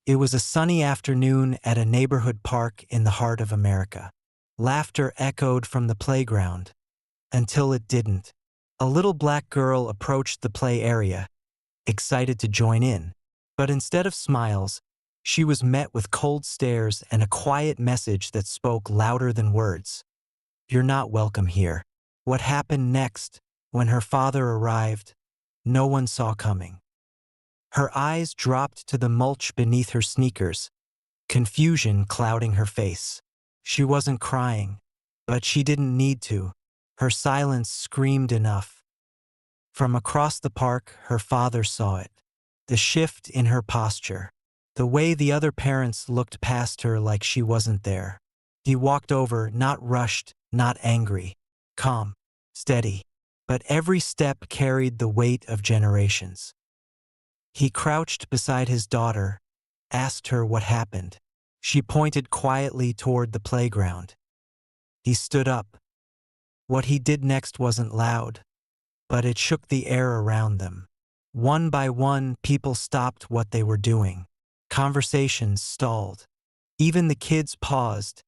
It was a sunny afternoon at a neighborhood park in the heart of America. Laughter echoed from the playground. Until it didn't. A little black girl approached the play area, excited to join in. But instead of smiles, she was met with cold stares and a quiet message that spoke louder than words. "You're not welcome here." What happened next, when her father arrived, no one saw coming. Her eyes dropped to the mulch beneath her sneakers, confusion clouding her face. She wasn't crying, but she didn't need to. Her silence screamed enough. From across the park, her father saw it. The shift in her posture. The way the other parents looked past her like she wasn't there. He walked over, not rushed, not angry. Calm, steady. But every step carried the weight of generations. He crouched beside his daughter, asked her what happened. She pointed quietly toward the playground. He stood up. What he did next wasn't loud, but it shook the air around them. One by one, people stopped what they were doing. Conversations stalled. Even the kids paused,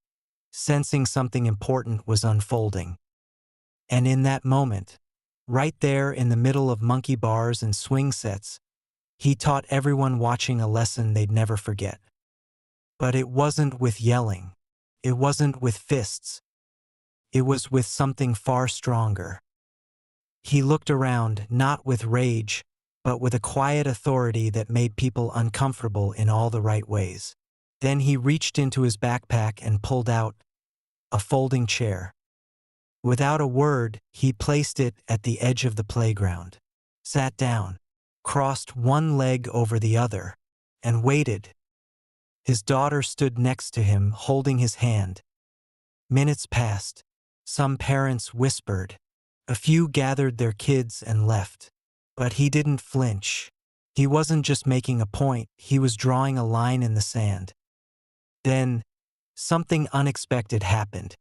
sensing something important was unfolding. And in that moment, right there in the middle of monkey bars and swing sets, he taught everyone watching a lesson they'd never forget. But it wasn't with yelling. It wasn't with fists. It was with something far stronger. He looked around, not with rage, but with a quiet authority that made people uncomfortable in all the right ways. Then he reached into his backpack and pulled out a folding chair. Without a word, he placed it at the edge of the playground, sat down, crossed one leg over the other, and waited. His daughter stood next to him, holding his hand. Minutes passed. Some parents whispered. A few gathered their kids and left. But he didn't flinch. He wasn't just making a point, he was drawing a line in the sand. Then, something unexpected happened.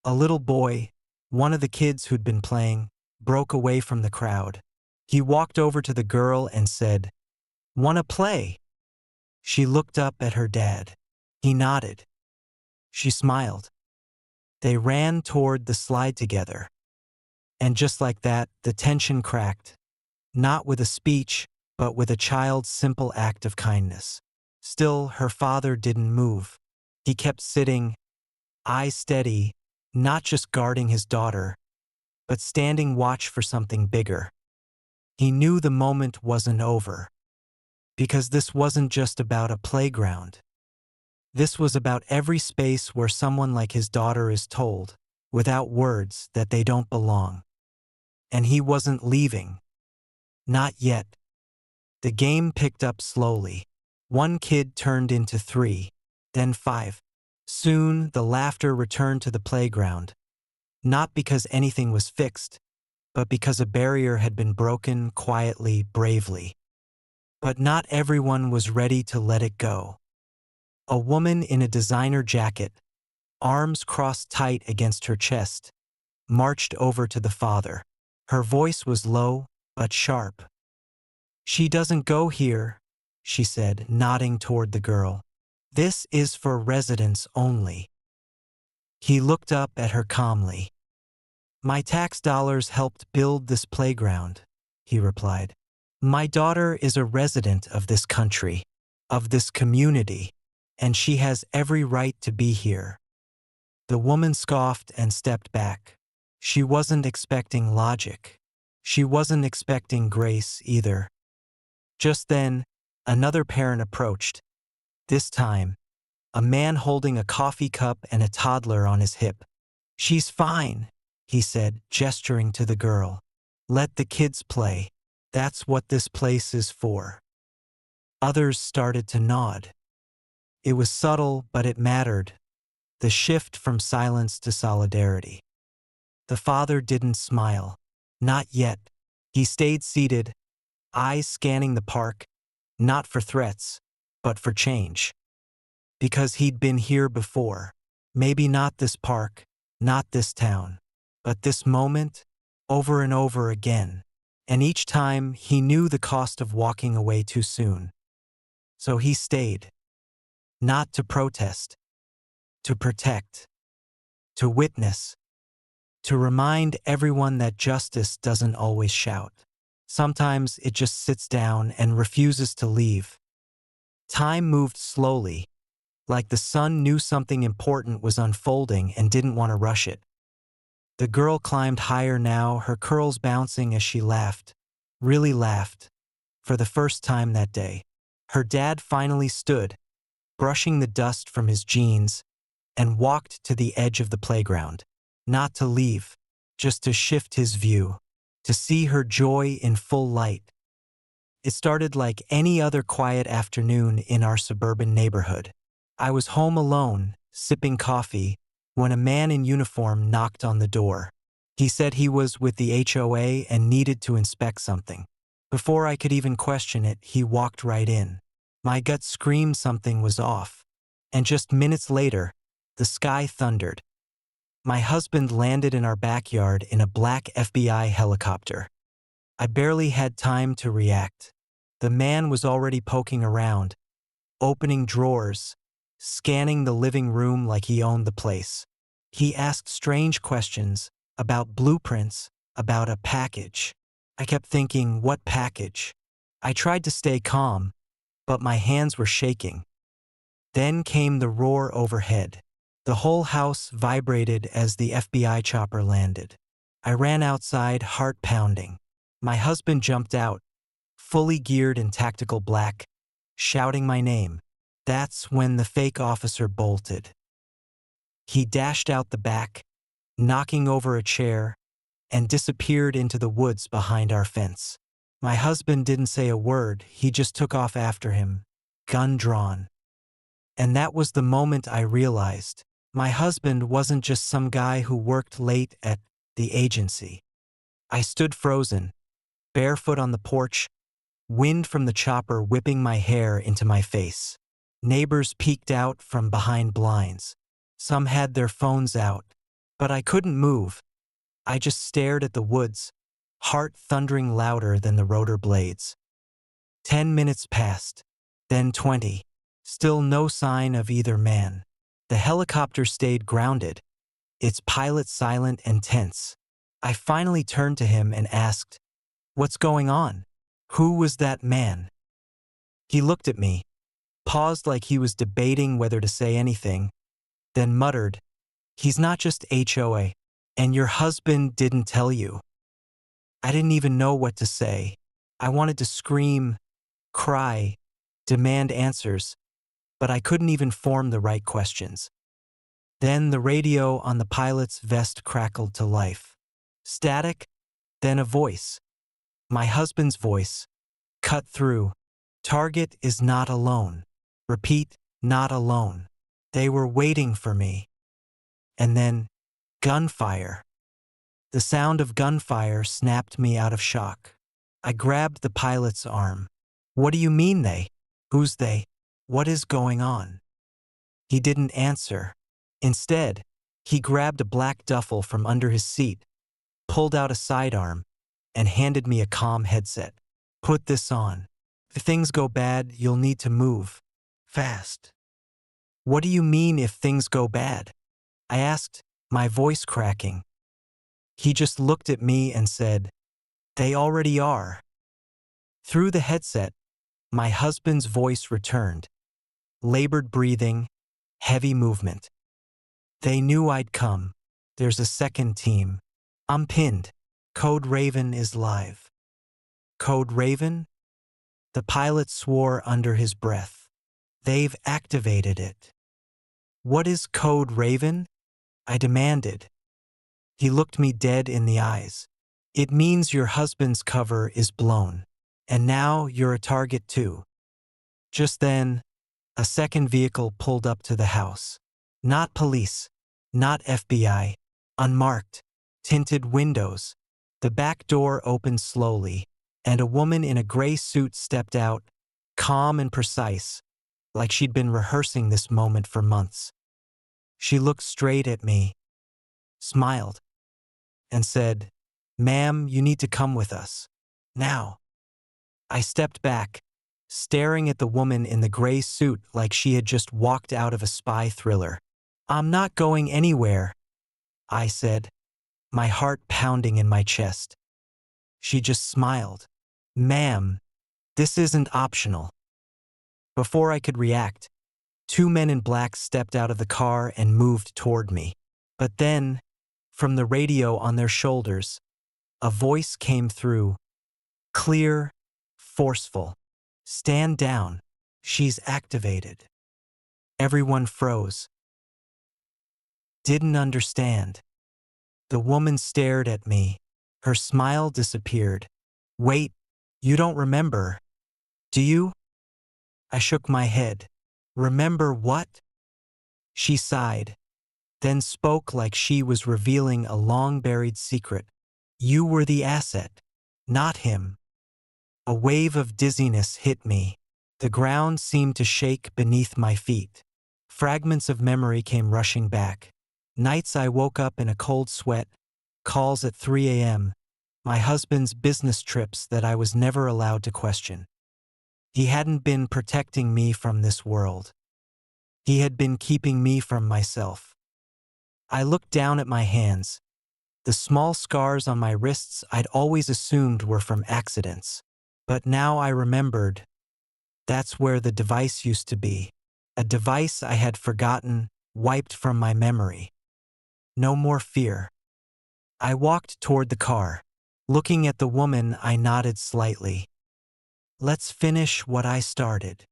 A little boy, one of the kids who'd been playing, broke away from the crowd. He walked over to the girl and said, "Wanna play?" She looked up at her dad. He nodded. She smiled. They ran toward the slide together. And just like that, the tension cracked. Not with a speech, but with a child's simple act of kindness. Still, her father didn't move. He kept sitting, eyes steady, not just guarding his daughter, but standing watch for something bigger. He knew the moment wasn't over. Because this wasn't just about a playground. This was about every space where someone like his daughter is told, without words, that they don't belong. And he wasn't leaving. Not yet. The game picked up slowly. One kid turned into 3, then 5. Soon, the laughter returned to the playground. Not because anything was fixed, but because a barrier had been broken quietly, bravely. But not everyone was ready to let it go. A woman in a designer jacket, arms crossed tight against her chest, marched over to the father. Her voice was low, but sharp. "She doesn't go here," she said, nodding toward the girl. "This is for residents only." He looked up at her calmly. "My tax dollars helped build this playground," he replied. "My daughter is a resident of this country, of this community, and she has every right to be here." The woman scoffed and stepped back. She wasn't expecting logic. She wasn't expecting grace either. Just then, another parent approached. This time, a man holding a coffee cup and a toddler on his hip. "She's fine," he said, gesturing to the girl. "Let the kids play. That's what this place is for." Others started to nod. It was subtle, but it mattered. The shift from silence to solidarity. The father didn't smile. Not yet. He stayed seated, eyes scanning the park, not for threats, but for change. Because he'd been here before. Maybe not this park, not this town, but this moment, over and over again. And each time, he knew the cost of walking away too soon. So he stayed, not to protest, to protect, to witness, to remind everyone that justice doesn't always shout. Sometimes it just sits down and refuses to leave. Time moved slowly, like the sun knew something important was unfolding and didn't want to rush it. The girl climbed higher now, her curls bouncing as she laughed, really laughed, for the first time that day. Her dad finally stood, brushing the dust from his jeans, and walked to the edge of the playground. Not to leave, just to shift his view, to see her joy in full light. It started like any other quiet afternoon in our suburban neighborhood. I was home alone, sipping coffee, when a man in uniform knocked on the door. He said he was with the HOA and needed to inspect something. Before I could even question it, he walked right in. My gut screamed something was off. And just minutes later, the sky thundered. My husband landed in our backyard in a black FBI helicopter. I barely had time to react. The man was already poking around, opening drawers, scanning the living room like he owned the place. He asked strange questions about blueprints, about a package. I kept thinking, what package? I tried to stay calm, but my hands were shaking. Then came the roar overhead. The whole house vibrated as the FBI chopper landed. I ran outside, heart pounding. My husband jumped out, fully geared in tactical black, shouting my name. That's when the fake officer bolted. He dashed out the back, knocking over a chair, and disappeared into the woods behind our fence. My husband didn't say a word, he just took off after him, gun drawn. And that was the moment I realized my husband wasn't just some guy who worked late at the agency. I stood frozen, barefoot on the porch, wind from the chopper whipping my hair into my face. Neighbors peeked out from behind blinds. Some had their phones out, but I couldn't move. I just stared at the woods, heart thundering louder than the rotor blades. 10 minutes passed, then 20. Still no sign of either man. The helicopter stayed grounded, its pilot silent and tense. I finally turned to him and asked, "What's going on? Who was that man?" He looked at me, paused like he was debating whether to say anything, then muttered, "He's not just HOA, and your husband didn't tell you." I didn't even know what to say. I wanted to scream, cry, demand answers, but I couldn't even form the right questions. Then the radio on the pilot's vest crackled to life. Static, then a voice. My husband's voice, cut through. "Target is not alone. Repeat, not alone. They were waiting for me." And then, gunfire. The sound of gunfire snapped me out of shock. I grabbed the pilot's arm. "What do you mean they? Who's they? What is going on?" He didn't answer. Instead, he grabbed a black duffel from under his seat, pulled out a sidearm, and handed me a comm headset. "Put this on. If things go bad, you'll need to move. Fast." "What do you mean if things go bad?" I asked, my voice cracking. He just looked at me and said, "They already are." Through the headset, my husband's voice returned. Labored breathing, heavy movement. "They knew I'd come. There's a second team. I'm pinned. Code Raven is live." "Code Raven?" The pilot swore under his breath. "They've activated it." "What is Code Raven?" I demanded. He looked me dead in the eyes. "It means your husband's cover is blown. And now you're a target too." Just then, a second vehicle pulled up to the house. Not police, not FBI, unmarked, tinted windows. The back door opened slowly, and a woman in a gray suit stepped out, calm and precise, like she'd been rehearsing this moment for months. She looked straight at me, smiled, and said, "Ma'am, you need to come with us. Now." I stepped back, staring at the woman in the gray suit like she had just walked out of a spy thriller. "I'm not going anywhere," I said, my heart pounding in my chest. She just smiled. "Ma'am, this isn't optional." Before I could react, two men in black stepped out of the car and moved toward me. But then, from the radio on their shoulders, a voice came through, clear, forceful. "Stand down. She's activated." Everyone froze. Didn't understand. The woman stared at me. Her smile disappeared. "Wait, you don't remember, do you?" I shook my head. "Remember what?" She sighed, then spoke like she was revealing a long-buried secret. "You were the asset, not him." A wave of dizziness hit me. The ground seemed to shake beneath my feet. Fragments of memory came rushing back. Nights I woke up in a cold sweat, calls at 3 a.m., my husband's business trips that I was never allowed to question. He hadn't been protecting me from this world. He had been keeping me from myself. I looked down at my hands. The small scars on my wrists I'd always assumed were from accidents. But now I remembered, that's where the device used to be. A device I had forgotten, wiped from my memory. No more fear. I walked toward the car. Looking at the woman, I nodded slightly. "Let's finish what I started."